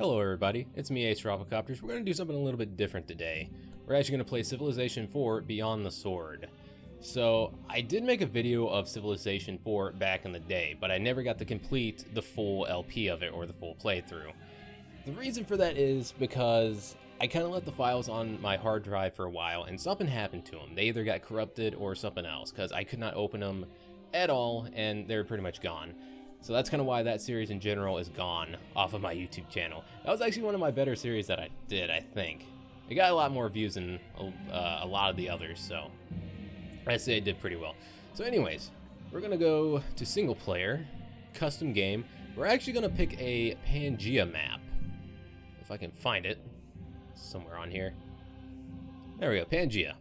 Hello everybody, it's me Ace Copters. We're going to do something a little bit different today. We're actually going to play Civilization 4 Beyond the Sword. So, I did make a video of Civilization 4 back in the day, but I never got to complete the full LP of it or the full playthrough. The reason for that is because I kind of left the files on my hard drive for a while and something happened to them. They either got corrupted or something else, because I could not open them at all and they're pretty much gone. So that's kind of why that series in general is gone off of my YouTube channel. That was actually one of my better series that I did, I think. It got a lot more views than a lot of the others, so I'd say it did pretty well. So anyways, we're going to go to single player, custom game. We're actually going to pick a Pangea map, if I can find it somewhere on here. There we go, Pangea.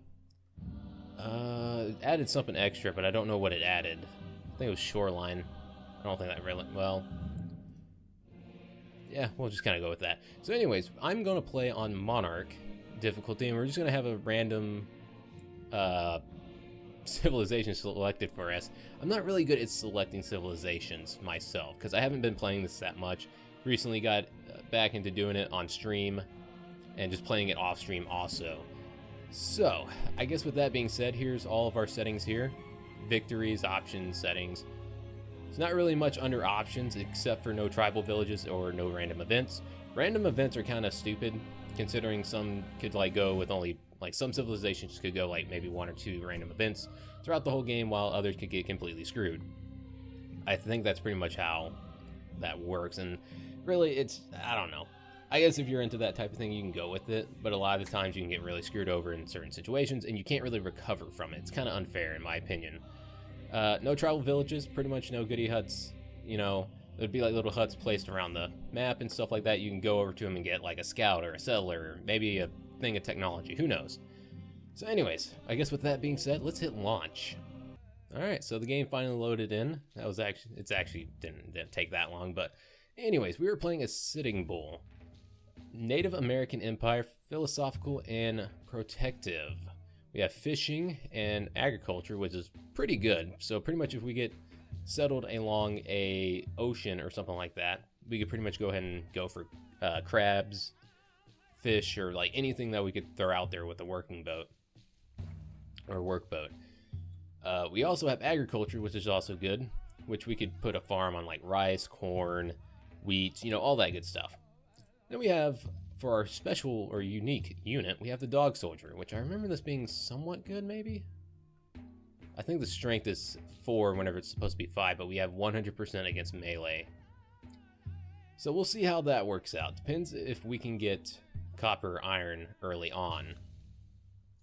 It added something extra, but I don't know what it added. I think it was shoreline. I don't think that really, well, yeah, we'll just kind of go with that. So anyways, I'm going to play on Monarch difficulty, and we're just going to have a random civilization selected for us. I'm not really good at selecting civilizations myself, because I haven't been playing this that much. Recently got back into doing it on stream, and just playing it off stream also. So, I guess with that being said, here's all of our settings here. Victories, options, settings. There's not really much under options except for no tribal villages or no random events. Random events are kind of stupid, considering some could like go with only, like some civilizations could go like maybe 1 or 2 random events throughout the whole game, while others could get completely screwed. I think that's pretty much how that works, and really it's, I don't know. I guess if you're into that type of thing, you can go with it, but a lot of the times you can get really screwed over in certain situations, and you can't really recover from it. It's kind of unfair, in my opinion. No tribal villages, pretty much no goodie huts. You know, there'd be like little huts placed around the map and stuff like that. You can go over to them and get like a scout or a settler, or maybe a thing of technology, who knows. So anyways, I guess with that being said, let's hit launch. Alright, so the game finally loaded in. That was actually, didn't take that long, but anyways, we were playing a Sitting Bull. Native American Empire, philosophical and protective. We have fishing and agriculture, which is pretty good. So pretty much if we get settled along a ocean or something like that, we could pretty much go ahead and go for crabs, fish, or like anything that we could throw out there with a working boat or workboat. We also have agriculture, which is also good, which we could put a farm on like rice, corn, wheat, you know, all that good stuff. Then we have, for our special or unique unit, we have the dog soldier, which I remember this being somewhat good, maybe? I think the strength is 4 whenever it's supposed to be 5, but we have 100% against melee. So we'll see how that works out. Depends if we can get copper or iron early on.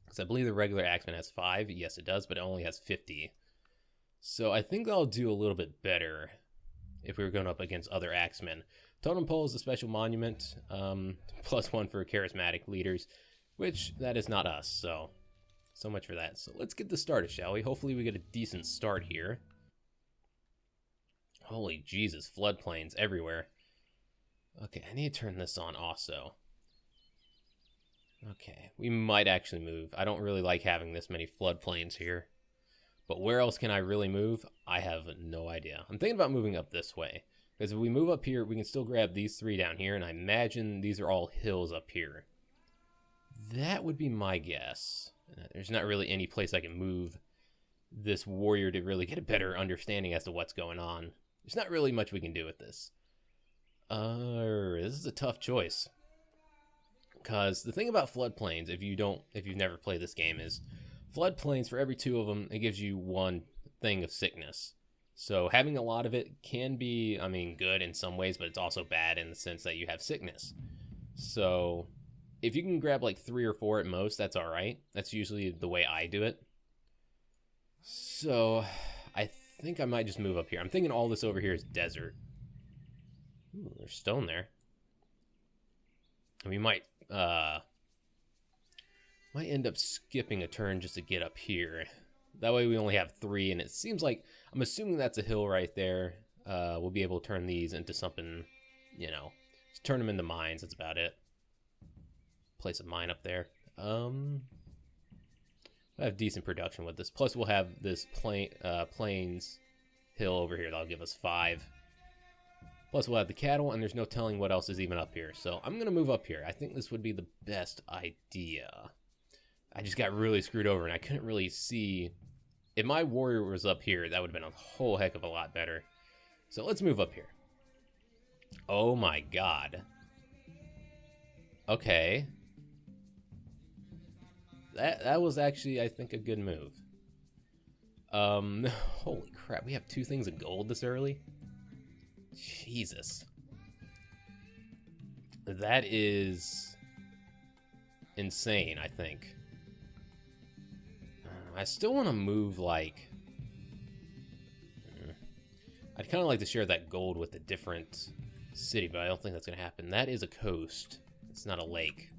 Because I believe the regular axeman has 5. Yes, it does, but it only has 50. So I think I'll do a little bit better if we were going up against other axemen. Totem pole is a special monument, +1 for charismatic leaders, which that is not us, so much for that. So let's get this started, shall we? Hopefully we get a decent start here. Holy Jesus, floodplains everywhere. Okay, I need to turn this on also. Okay, we might actually move. I don't really like having this many floodplains here. But where else can I really move? I have no idea. I'm thinking about moving up this way. Because if we move up here, we can still grab these 3 down here, and I imagine these are all hills up here. That would be my guess. There's not really any place I can move this warrior to really get a better understanding as to what's going on. There's not really much we can do with this. This is a tough choice. Because the thing about floodplains, if you've never played this game, is floodplains, for every 2 of them, it gives you 1 thing of sickness. So having a lot of it can be, I mean, good in some ways, but it's also bad in the sense that you have sickness. So if you can grab like 3 or 4 at most, that's all right. That's usually the way I do it. So I think I might just move up here. I'm thinking all this over here is desert. Ooh, there's stone there. And we might end up skipping a turn just to get up here. That way we only have 3, and it seems like, I'm assuming that's a hill right there. We'll be able to turn these into something, you know, just turn them into mines, that's about it. Place a mine up there. We'll have decent production with this. Plus we'll have this plains hill over here that'll give us 5. Plus, we'll have the cattle, and there's no telling what else is even up here. So I'm going to move up here. I think this would be the best idea. I just got really screwed over, and I couldn't really see. If my warrior was up here, that would have been a whole heck of a lot better. So let's move up here. Oh my god. Okay. That was actually, I think, a good move. Holy crap, we have 2 things of gold this early? Jesus. That is insane, I think. I still want to move, like... I'd kind of like to share that gold with a different city, but I don't think that's going to happen. That is a coast. It's not a lake.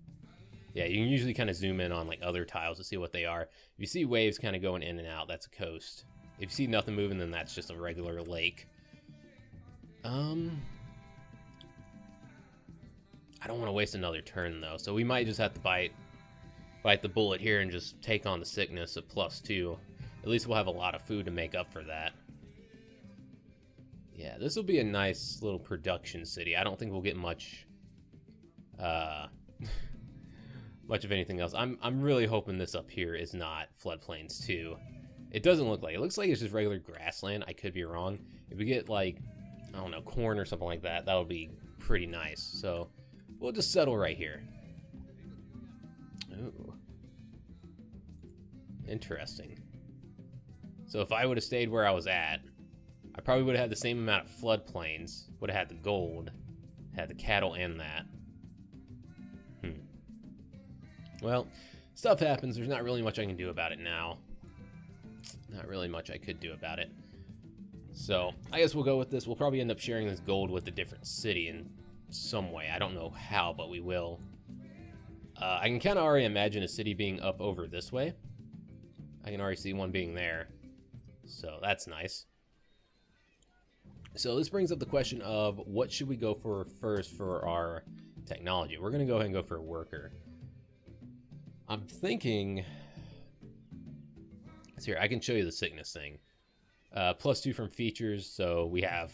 Yeah, you can usually kind of zoom in on, like, other tiles to see what they are. If you see waves kind of going in and out, that's a coast. If you see nothing moving, then that's just a regular lake. I don't want to waste another turn, though, so we might just have to bite the bullet here and just take on the sickness of +2. At least we'll have a lot of food to make up for that. Yeah, this will be a nice little production city. I don't think we'll get much much of anything else. I'm really hoping this up here is not floodplains too. It doesn't look like it. It looks like it's just regular grassland. I could be wrong. If we get, like, I don't know, corn or something like that, that would be pretty nice. So we'll just settle right here. Ooh. Interesting. So if I would have stayed where I was at, I probably would have had the same amount of floodplains, would have had the gold, had the cattle and that. Well, stuff happens. There's not really much I can do about it now. Not really much I could do about it. So I guess we'll go with this. We'll probably end up sharing this gold with a different city in some way. I don't know how, but we will. I can kind of already imagine a city being up over this way. I can already see one being there. So that's nice. So this brings up the question of what should we go for first for our technology. We're going to go ahead and go for a worker. I'm thinking... So here, I can show you the sickness thing. +2 from features, so we have...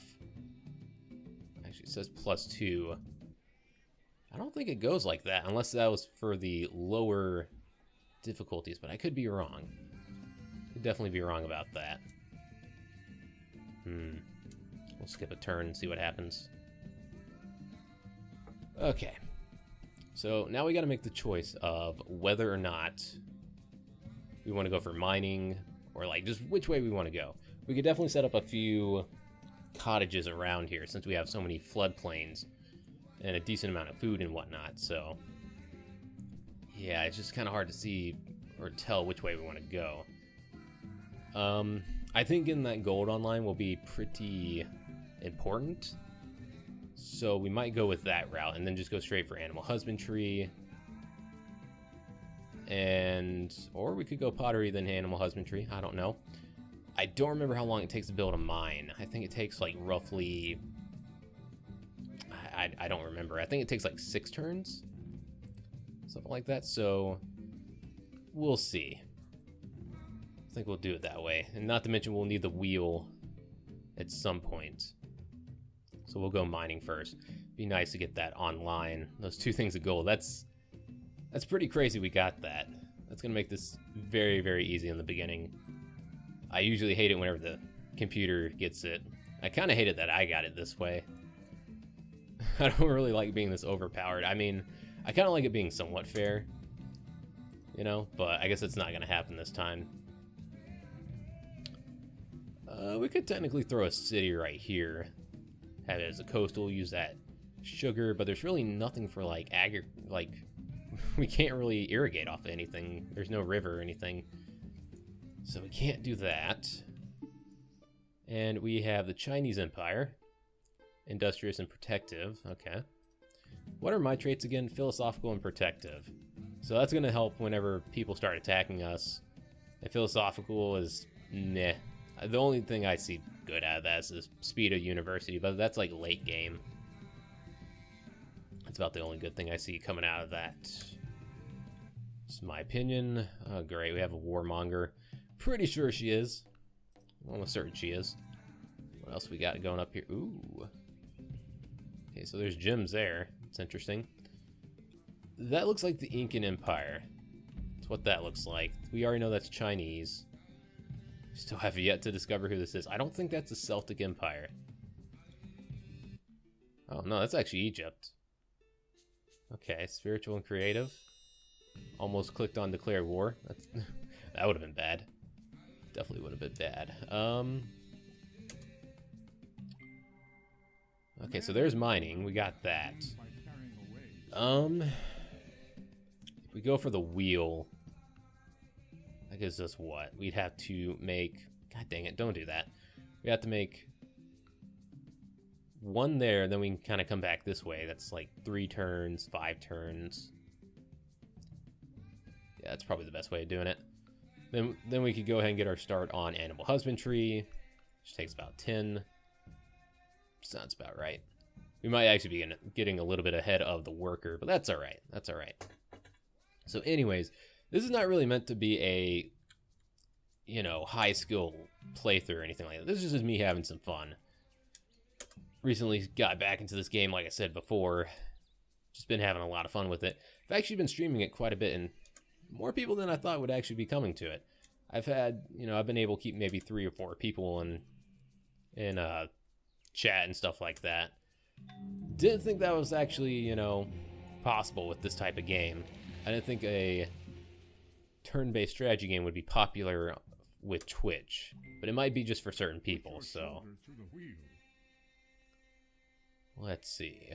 Actually, it says +2. I don't think it goes like that, unless that was for the lower difficulties, but I could be wrong. Could definitely be wrong about that. We'll skip a turn and see what happens. Okay. So now we got to make the choice of whether or not we want to go for mining or, like, just which way we want to go. We could definitely set up a few cottages around here since we have so many floodplains and a decent amount of food and whatnot. So yeah, it's just kind of hard to see or tell which way we want to go. I think getting that gold online will be pretty important. So we might go with that route and then just go straight for animal husbandry. Or we could go pottery then animal husbandry. I don't know. I don't remember how long it takes to build a mine. I think it takes, like, roughly... I don't remember. I think it takes, like, 6 turns. Something like that. So we'll see. I think we'll do it that way. And not to mention we'll need the wheel at some point. So we'll go mining first. Be nice to get that online. Those 2 things of gold. That's pretty crazy we got that. That's going to make this very, very easy in the beginning. I usually hate it whenever the computer gets it. I kind of hate it that I got it this way. I don't really like being this overpowered. I mean, I kind of like it being somewhat fair. You know? But I guess it's not going to happen this time. We could technically throw a city right here. Have it as a coastal, use that sugar, but there's really nothing for, like, we can't really irrigate off of anything. There's no river or anything. So we can't do that. And we have the Chinese Empire. Industrious and protective. Okay. What are my traits again? Philosophical and protective. So that's going to help whenever people start attacking us. And philosophical is meh. The only thing I see good out of that is the speed of university, but that's like late game. That's about the only good thing I see coming out of that. It's my opinion. Oh, great. We have a warmonger. Pretty sure she is. Almost certain she is. What else we got going up here? Ooh. Okay, so there's gems there. It's interesting. That looks like the Incan Empire. That's what that looks like. We already know that's Chinese. Still have yet to discover who this is. I don't think that's the Celtic Empire. Oh, no, that's actually Egypt. Okay, spiritual and creative. Almost clicked on declare war. That's, that would have been bad. Definitely would have been bad. Okay, so there's mining. We got that. If we go for the wheel, that gives us what? We'd have to make... God dang it, don't do that. We have to make one there, then we can kind of come back this way. That's like 3 turns, 5 turns. Yeah, that's probably the best way of doing it. Then we could go ahead and get our start on animal husbandry, which takes about 10. Sounds about right. We might actually be getting a little bit ahead of the worker, but that's all right. That's all right. So anyways, this is not really meant to be a, you know, high skill playthrough or anything like that. This is just me having some fun. Recently got back into this game, like I said before. Just been having a lot of fun with it. I've actually been streaming it quite a bit, and more people than I thought would actually be coming to it. I've had, you know, I've been able to keep maybe 3 or 4 people in chat and stuff like that. Didn't think that was actually, you know, possible with this type of game. I didn't think a turn-based strategy game would be popular with Twitch, but it might be just for certain people, so let's see.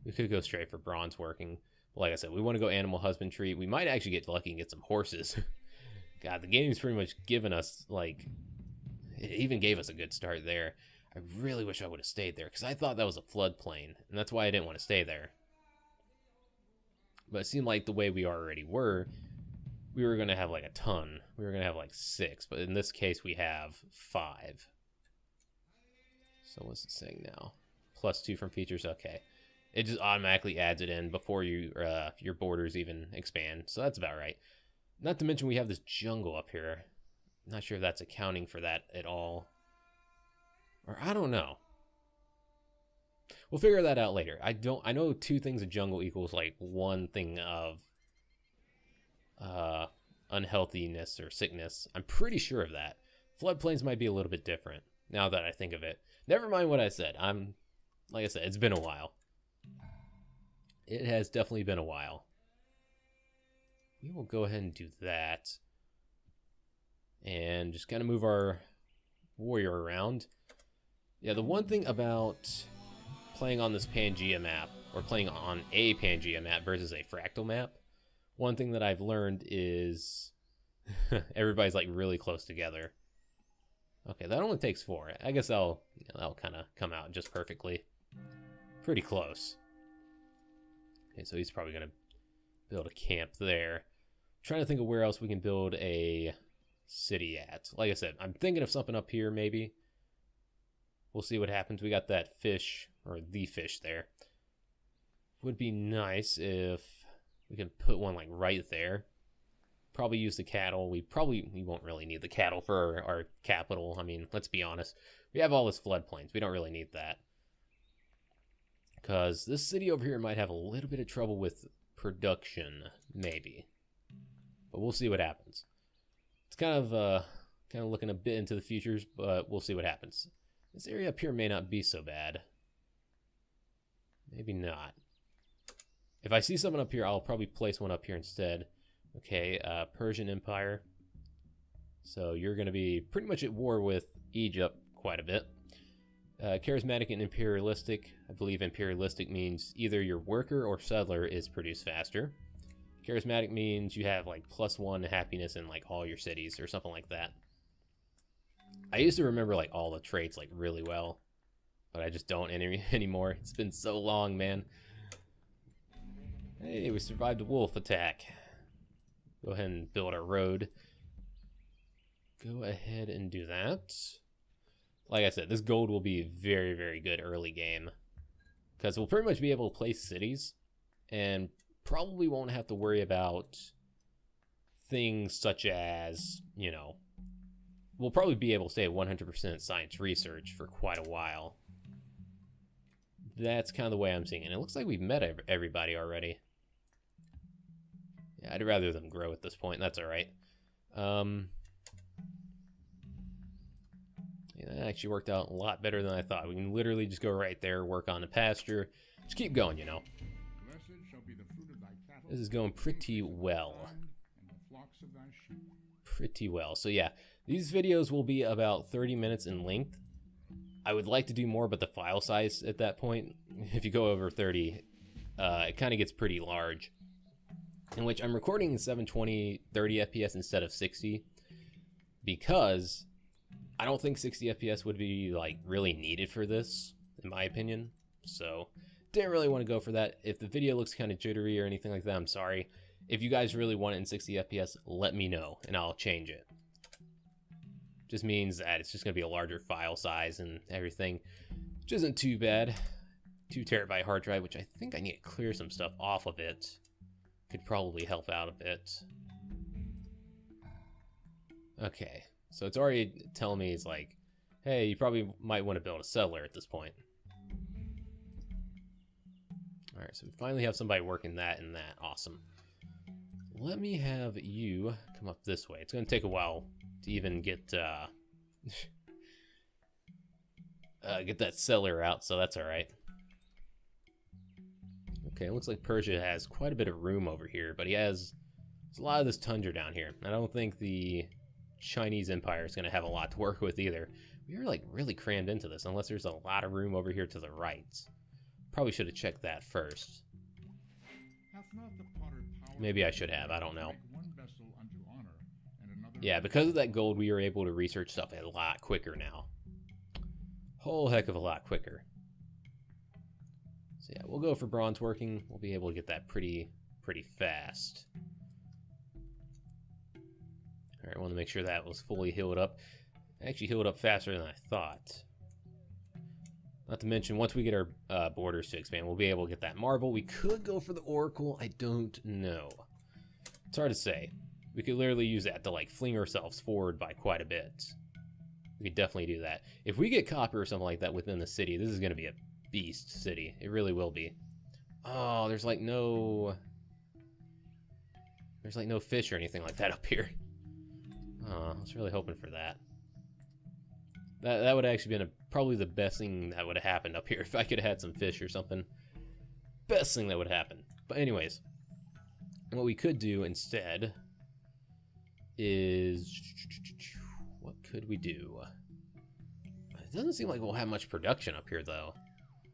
We could go straight for bronze working. But like I said, we want to go animal husbandry. We might actually get lucky and get some horses. God, the game's pretty much given us, like, it even gave us a good start there. I really wish I would have stayed there, because I thought that was a floodplain, and that's why I didn't want to stay there. But it seemed like the way we already were, we were going to have like a ton. We were going to have like 6, but in this case we have 5. So what's it saying now? +2 from features, okay. It just automatically adds it in before you your borders even expand, so that's about right. Not to mention we have this jungle up here. Not sure if that's accounting for that at all. Or I don't know. We'll figure that out later. I know 2 things of jungle equals like 1 thing of unhealthiness or sickness. I'm pretty sure of that. Floodplains might be a little bit different now that I think of it. Never mind what I said. Like I said, it's been a while. It has definitely been a while. We will go ahead and do that. And just kind of move our warrior around. Yeah, the one thing about playing on this Pangea map, or playing on a Pangea map versus a fractal map, one thing that I've learned is everybody's like really close together. Okay, that only takes 4. I guess that'll kind of come out just perfectly. Pretty close. Okay, so he's probably going to build a camp there. I'm trying to think of where else we can build a city at. Like I said, I'm thinking of something up here maybe. We'll see what happens. We got that fish, or the fish there. Would be nice if we could put one like right there. Probably use the cattle. We won't really need the cattle for our capital. I mean, let's be honest. We have all this floodplains. We don't really need that. Because this city over here might have a little bit of trouble with production, maybe. But we'll see what happens. It's kind of looking a bit into the futures, but we'll see what happens. This area up here may not be so bad. Maybe not. If I see someone up here, I'll probably place one up here instead. Okay, Persian Empire. So you're going to be pretty much at war with Egypt quite a bit. Charismatic and imperialistic. I believe imperialistic means either your worker or settler is produced faster. Charismatic means you have like +1 happiness in like all your cities or something like that. I used to remember like all the traits like really well, but I just don't anymore. It's been so long, man. Hey, we survived a wolf attack. Go ahead and build our road. Go ahead and do that. Like I said, this gold will be very, very good early game, because we'll pretty much be able to place cities and probably won't have to worry about things such as, you know, we'll probably be able to stay at 100% science research for quite a while. that's kind of the way I'm seeing it. It looks like we've met everybody already. Yeah, I'd rather them grow at this point. That's all right. Yeah, that actually worked out a lot better than I thought. We can literally just go right there, work on the pasture. Just keep going, you know. This is going pretty well. Pretty well. So yeah, these videos will be about 30 minutes in length. I would like to do more, but the file size at that point, if you go over 30, it kind of gets pretty large. In which I'm recording in 720, 30 FPS instead of 60, because I don't think 60 FPS would be like really needed for this, in my opinion. So didn't really want to go for that. If the video looks kind of jittery or anything like that, I'm sorry. If you guys really want it in 60 FPS, let me know and I'll change it. Just means that it's just going to be a larger file size and everything, which isn't too bad. 2 terabyte hard drive, which I think I need to clear some stuff off of it. Could probably help out a bit. Okay, so it's already telling me, it's like, hey, you probably might want to build a settler at this point. Alright, so we finally have somebody working that and that. Awesome. Let me have you come up this way. It's going to take a while to even get that settler out, so that's alright. Okay, it looks like Persia has quite a bit of room over here, but there's a lot of this tundra down here. I don't think the Chinese Empire is going to have a lot to work with either. We are like really crammed into this, unless there's a lot of room over here to the right. Probably should have checked that first. Maybe I should have, I don't know. Yeah, because of that gold, we are able to research stuff a lot quicker now. Whole heck of a lot quicker. So yeah, we'll go for bronze working. We'll be able to get that pretty fast. Alright, I want to make sure that was fully healed up. Actually healed up faster than I thought. Not to mention, once we get our borders to expand, we'll be able to get that marble. We could go for the oracle. I don't know. It's hard to say. We could literally use that to like fling ourselves forward by quite a bit. We could definitely do that. If we get copper or something like that within the city, this is going to be a beast city. It really will be. Oh, there's like no fish or anything like that up here. Oh, I was really hoping for that. That would have actually been probably the best thing that would have happened up here if I could have had some fish or something. Best thing that would happen. But anyways, what we could do instead is, what could we do? It doesn't seem like we'll have much production up here though.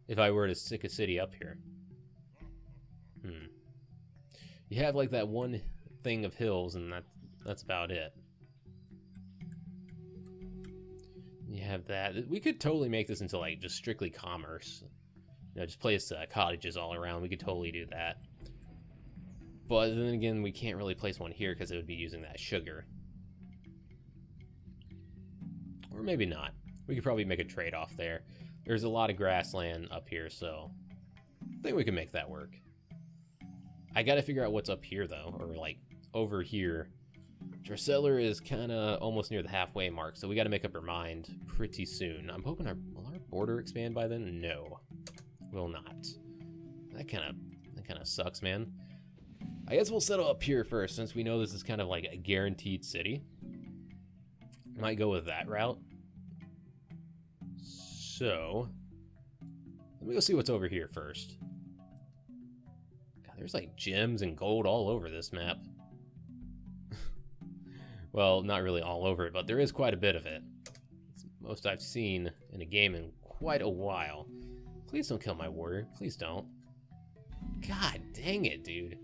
If I were to stick a city up here. You have like that one thing of hills and that's about it. You have that. We could totally make this into like just strictly commerce. You know, just place cottages all around. We could totally do that. But then again, we can't really place one here because it would be using that sugar. Or maybe not. We could probably make a trade-off there. There's a lot of grassland up here, so I think we can make that work. I gotta figure out what's up here though, or like over here. Our settler is kind of almost near the halfway mark, so we got to make up our mind pretty soon. I'm hoping will our border expand by then? No, will not. That kind of sucks, man. I guess we'll settle up here first, since we know this is kind of like a guaranteed city. Might go with that route. So let me go see what's over here first. God, there's like gems and gold all over this map. Well, not really all over it, but there is quite a bit of it. It's the most I've seen in a game in quite a while. Please don't kill my warrior. Please don't. God dang it, dude.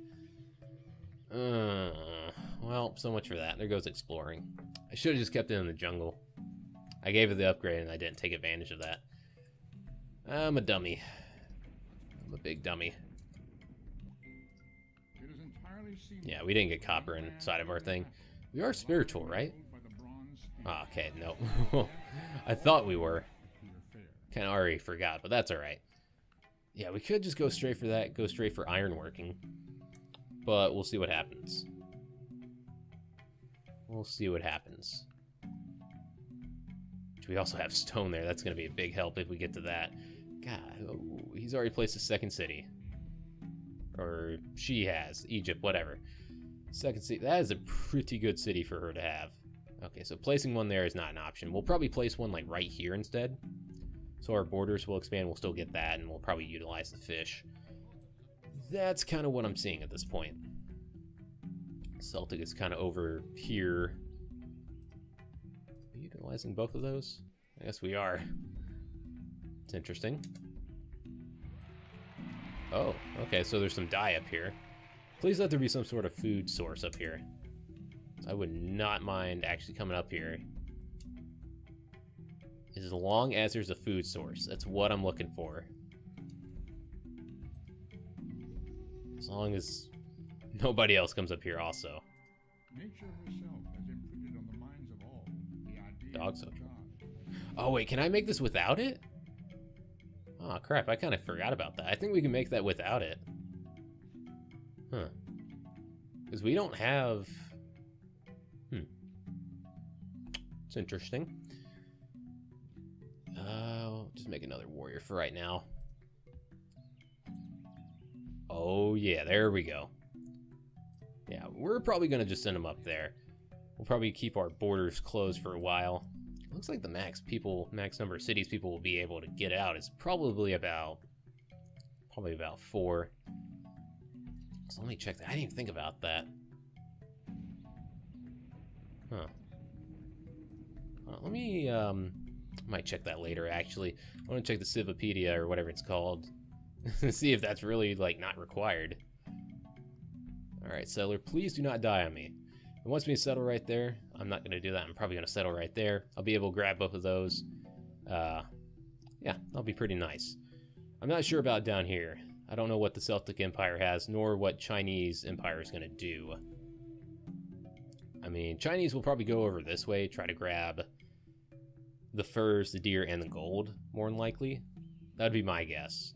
Well, so much for that. There goes exploring. I should have just kept it in the jungle. I gave it the upgrade and I didn't take advantage of that. I'm a dummy. I'm a big dummy. Yeah, we didn't get copper inside of our thing. We are spiritual, right? Oh, okay, no. I thought we were. Kind of already forgot, but that's alright. Yeah, we could just go straight for that, go straight for ironworking. But we'll see what happens. We'll see what happens. We also have stone there. That's going to be a big help if we get to that. God, oh, he's already placed a second city. Or she has. Egypt, whatever. Second city. That is a pretty good city for her to have. Okay, so placing one there is not an option. We'll probably place one like right here instead. So our borders will expand. We'll still get that, and we'll probably utilize the fish. That's kind of what I'm seeing at this point. Celtic is kind of over here. Are we utilizing both of those? I guess we are. It's interesting. Oh, okay, so there's some dye up here. Please let there be some sort of food source up here. I would not mind actually coming up here. As long as there's a food source. That's what I'm looking for. As long as nobody else comes up here also. Nature herself has imprinted on the minds of all the idea Dogs. of God. Oh wait, can I make this without it? Oh crap, I kind of forgot about that. I think we can make that without it. Huh. Because we don't have... It's interesting. I'll just make another warrior for right now. Oh yeah, there we go. Yeah, we're probably going to just send them up there. We'll probably keep our borders closed for a while. Looks like the max number of cities people will be able to get out is probably about 4. So let me check that. I didn't even think about that. Huh. Let me, might check that later, actually. I want to check the Civipedia, or whatever it's called. See if that's really, like, not required. Alright, settler, please do not die on me. It wants me to settle right there. I'm not going to do that. I'm probably going to settle right there. I'll be able to grab both of those. Yeah, that'll be pretty nice. I'm not sure about down here. I don't know what the Celtic Empire has, nor what Chinese Empire is going to do. I mean, Chinese will probably go over this way, try to grab the furs, the deer, and the gold, more than likely. That would be my guess.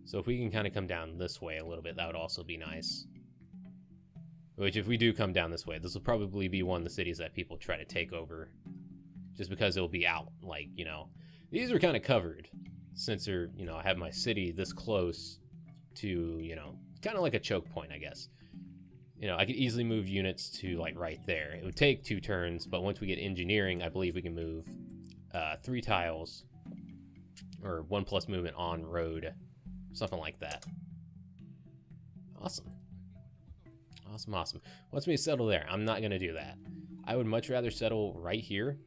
So if we can kind of come down this way a little bit, that would also be nice. Which, if we do come down this way, this will probably be one of the cities that people try to take over. Just because it'll be out, like, you know. These are kind of covered, since they're, you know, I have my city this close to, you know, kind of like a choke point, I guess. You know, I could easily move units to, like, right there. It would take 2 turns, but once we get engineering, I believe we can move 3 tiles, or 1+ movement on road, something like that. Awesome. Awesome, awesome. Wants me to settle there. I'm not going to do that. I would much rather settle right here,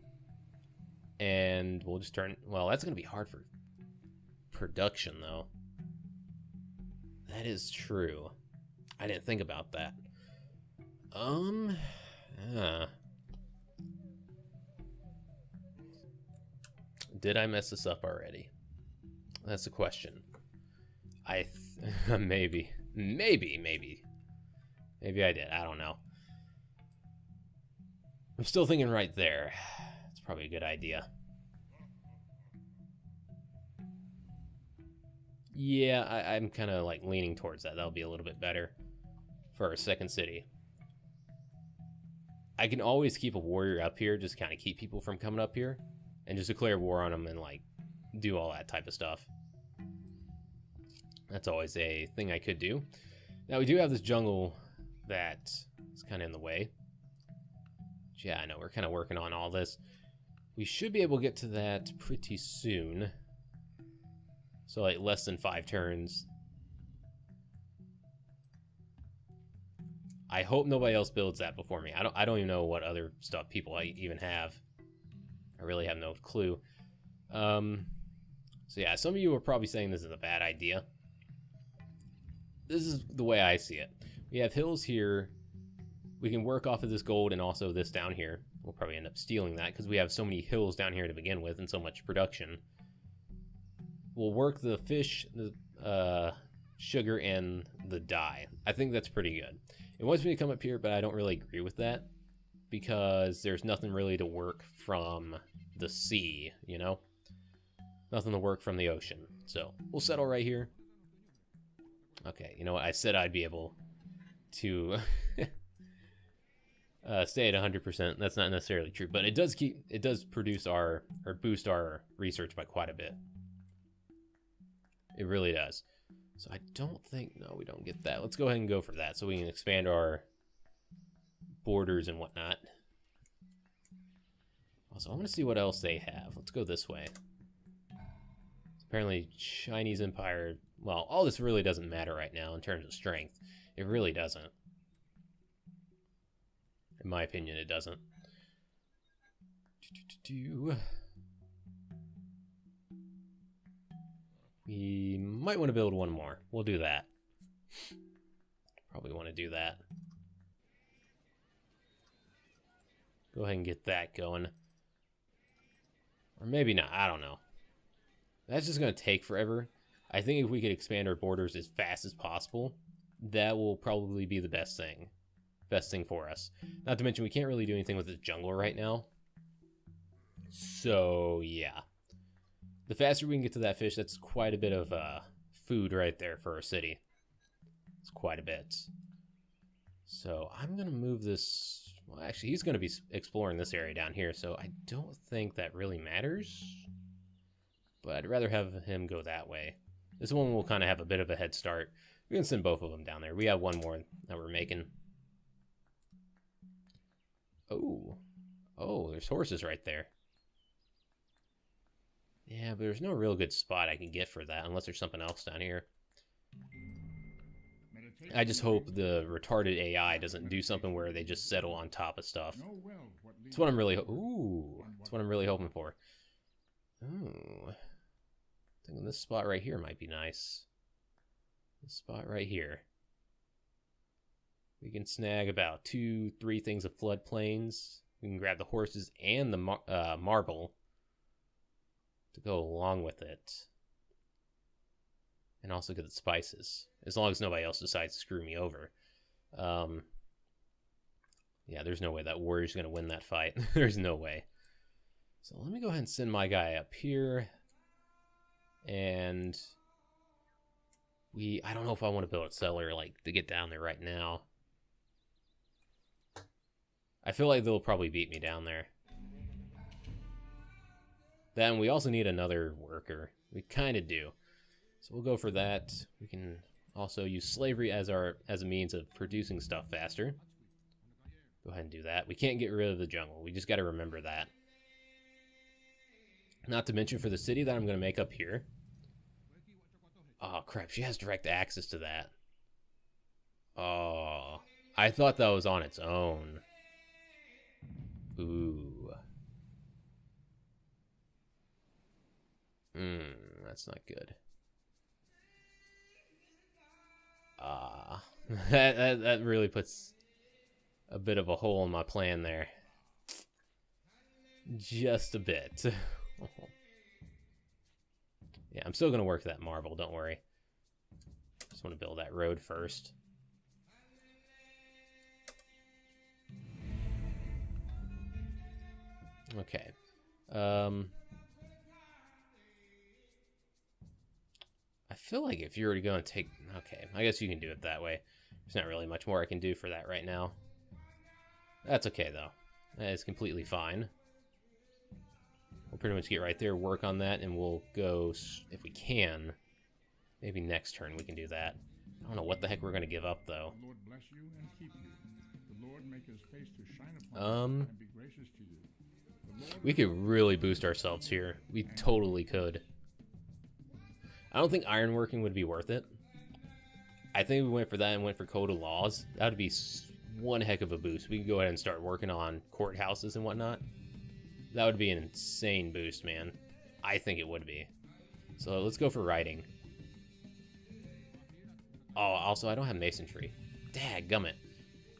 and we'll just turn... Well, that's going to be hard for production, though. That is true. I didn't think about that. Did I mess this up already? That's the question. Maybe I did. I don't know. I'm still thinking right there. It's probably a good idea. Yeah, I'm kind of like leaning towards that. That'll be a little bit better for our second city. I can always keep a warrior up here, just kind of keep people from coming up here, and just declare war on them and like do all that type of stuff. That's always a thing I could do. Now we do have this jungle that is kind of in the way. Yeah, I know, we're kind of working on all this. We should be able to get to that pretty soon. So like less than 5 turns. I hope nobody else builds that before me. I don't even know what other stuff people even have. I really have no clue. So yeah, some of you are probably saying this is a bad idea. This is the way I see it. We have hills here. We can work off of this gold and also this down here. We'll probably end up stealing that because we have so many hills down here to begin with and so much production. We'll work the fish, the sugar, and the dye. I think that's pretty good. It wants me to come up here, but I don't really agree with that because there's nothing really to work from the sea, you know? Nothing to work from the ocean. So we'll settle right here. Okay, you know what? I said I'd be able to stay at 100%. That's not necessarily true, but it does produce or boost our research by quite a bit. It really does. So I don't think... No, we don't get that. Let's go ahead and go for that so we can expand our borders and whatnot. Also, I want to see what else they have. Let's go this way. Apparently, Chinese Empire... Well, all this really doesn't matter right now in terms of strength. It really doesn't. In my opinion, it doesn't. We might want to build one more. We'll do that. Probably want to do that. Go ahead and get that going. Or maybe not. I don't know. That's just going to take forever. I think if we could expand our borders as fast as possible, that will probably be the best thing. Best thing for us. Not to mention, we can't really do anything with the jungle right now. So, yeah. The faster we can get to that fish, that's quite a bit of food right there for our city. It's quite a bit. So, I'm going to move this... Well, actually, he's going to be exploring this area down here, so I don't think that really matters. But I'd rather have him go that way. This one will kind of have a bit of a head start. We can send both of them down there. We have one more that we're making. Oh. Oh, there's horses right there. Yeah, but there's no real good spot I can get for that unless there's something else down here. I just hope the retarded AI doesn't do something where they just settle on top of stuff. That's what I'm really that's what I'm really hoping for. Ooh. Thinking this spot right here might be nice. This spot right here. We can snag about 2-3 things of floodplains. We can grab the horses and the marble to go along with it. And also get the spices. As long as nobody else decides to screw me over. Yeah, there's no way that warrior's going to win that fight. There's no way. So let me go ahead and send my guy up here. And I don't know if I want to build a cellar like to get down there right now. I feel like they'll probably beat me down there. Then we also need another worker. We kind of do. So we'll go for that. We can also use slavery as a means of producing stuff faster. Go ahead and do that. We can't get rid of the jungle. We just got to remember that. Not to mention for the city that I'm going to make up here. Oh, crap. She has direct access to that. Oh. I thought that was on its own. Ooh. That's not good. That really puts a bit of a hole in my plan there. Just a bit. Yeah, I'm still gonna work that marble, don't worry. Just want to build that road first. Okay. I feel like if you were going to take... Okay, I guess you can do it that way. There's not really much more I can do for that right now. That's okay, though. That is completely fine. We'll pretty much get right there, work on that, and we'll go, if we can, maybe next turn we can do that. I don't know what the heck we're going to give up, though. The Lord bless you and keep you. The Lord make his face to shine upon you and be gracious to you. We could really boost ourselves here. We totally could. I don't think ironworking would be worth it. I think we went for that and went for Code of Laws. That would be one heck of a boost. We could go ahead and start working on courthouses and whatnot. That would be an insane boost, man. I think it would be. So let's go for writing. Oh, also, I don't have masonry. Dadgummit.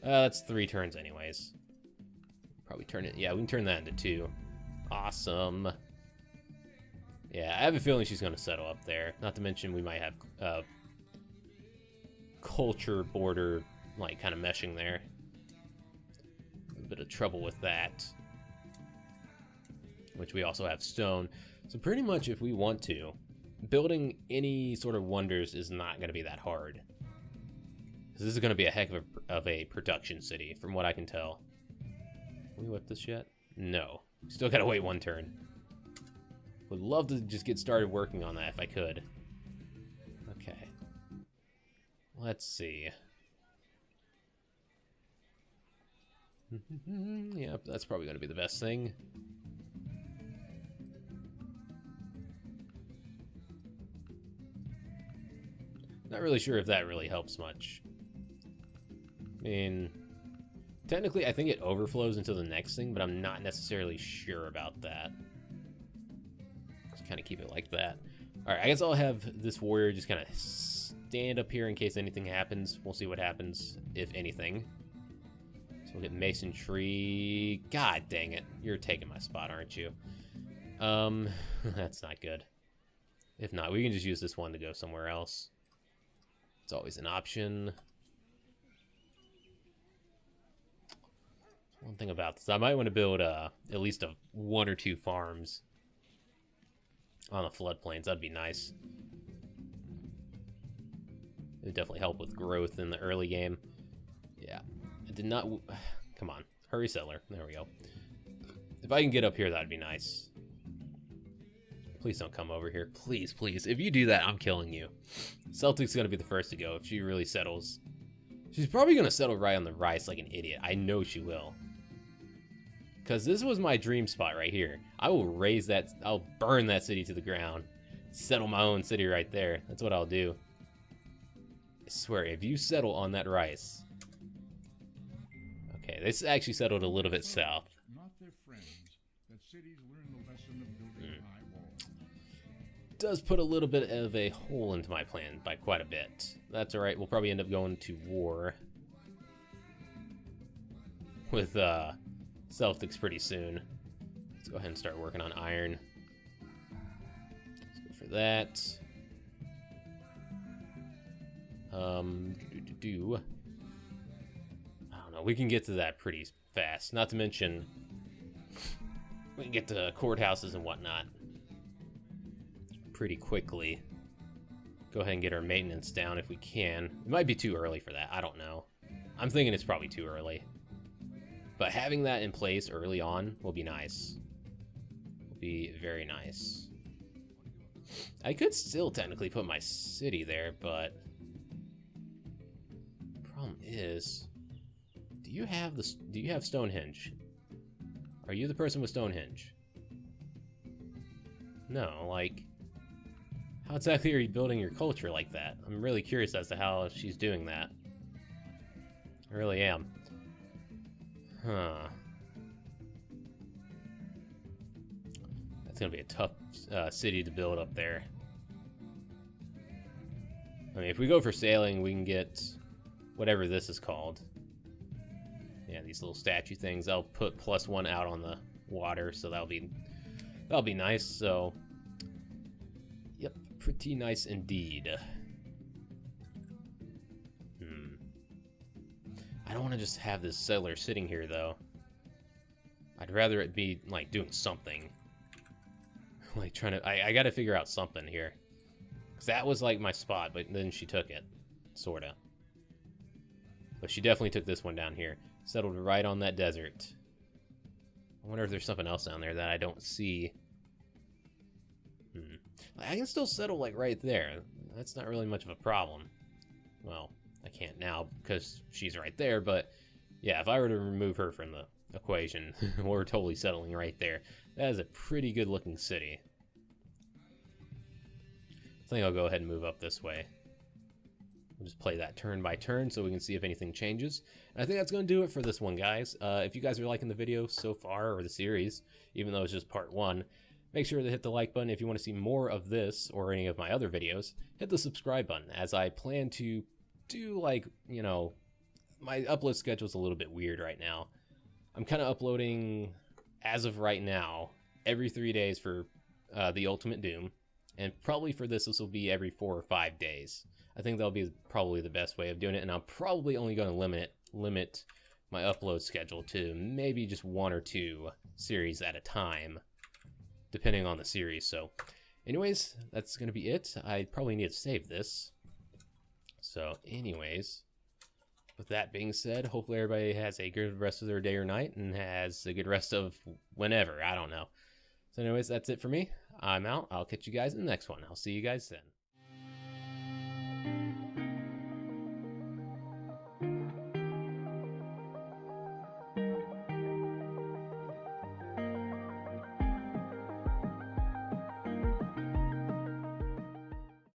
That's 3 turns anyways. Probably turn it... Yeah, we can turn that into 2. Awesome. Yeah, I have a feeling she's going to settle up there. Not to mention we might have culture border, like, kind of meshing there. A bit of trouble with that. Which we also have stone. So pretty much if we want to, building any sort of wonders is not going to be that hard. Because this is going to be a heck of a production city, from what I can tell. Can we whip this yet? No. Still got to wait 1 turn. Would love to just get started working on that if I could. let's see. Yep, that's probably going to be the best thing. Not really sure if that really helps much. I mean, technically I think it overflows into the next thing, but I'm not necessarily sure about that. Just kind of keep it like that. Alright, I guess I'll have this warrior just kind of stand up here in case anything happens. We'll see what happens, if anything. So we'll get masonry. God dang it. You're taking my spot, aren't you? That's not good. If not, we can just use this one to go somewhere else. It's always an option. One thing about this, I might want to build at least 1 or 2 farms on the floodplains. That'd be nice. It would definitely help with growth in the early game. Yeah, I did not. Come on, hurry, settler. There we go. If I can get up here, that'd be nice. Please don't come over here. Please, please. If you do that, I'm killing you. Celtic's gonna be the first to go if she really settles. She's probably gonna settle right on the rice like an idiot. I know she will. Because this was my dream spot right here. I will raise that. I'll burn that city to the ground. Settle my own city right there. That's what I'll do. I swear, if you settle on that rice. Okay, this actually settled a little bit south. Not their friends, that cities learn the lesson of building high walls. Does put a little bit of a hole into my plan by quite a bit. That's alright. We'll probably end up going to war with Celtics pretty soon. Let's go ahead and start working on iron. Let's go for that. I don't know. We can get to that pretty fast. Not to mention, we can get to courthouses and whatnot pretty quickly. Go ahead and get our maintenance down if we can. It might be too early for that. I don't know. I'm thinking it's probably too early. But having that in place early on will be nice. Will be very nice. I could still technically put my city there, but the problem is, do you have Stonehenge? Are you the person with Stonehenge? No, like, how exactly are you building your culture like that? I'm really curious as to how she's doing that. I really am. Huh. That's gonna be a tough city to build up there. I mean, if we go for sailing, we can get whatever this is called. Yeah, these little statue things. I'll put +1 out on the water, so that'll be nice. So, yep, pretty nice indeed. I don't want to just have this settler sitting here, though. I'd rather it be, like, doing something. Like, trying to... I gotta figure out something here. Because that was, like, my spot, but then she took it. Sorta. But she definitely took this one down here. Settled right on that desert. I wonder if there's something else down there that I don't see. I can still settle, like, right there. That's not really much of a problem. Well... I can't now because she's right there, but yeah, if I were to remove her from the equation, we're totally settling right there. That is a pretty good looking city. I think I'll go ahead and move up this way. We'll just play that turn by turn so we can see if anything changes. And I think that's going to do it for this one, guys. If you guys are liking the video so far, or the series, even though it's just part 1, make sure to hit the like button. If you want to see more of this or any of my other videos, hit the subscribe button, as I plan to do, like, you know, my upload schedule is a little bit weird right now. I'm kind of uploading, as of right now, every 3 days for the Ultimate Doom, and probably for this will be every 4 or 5 days. I think that'll be probably the best way of doing it, and I'm probably only going to limit my upload schedule to maybe just 1 or 2 series at a time, depending on the series. So anyways, that's going to be it. I probably need to save this. So anyways, with that being said, hopefully everybody has a good rest of their day or night and has a good rest of whenever. I don't know. So anyways, that's it for me. I'm out. I'll catch you guys in the next one. I'll see you guys then.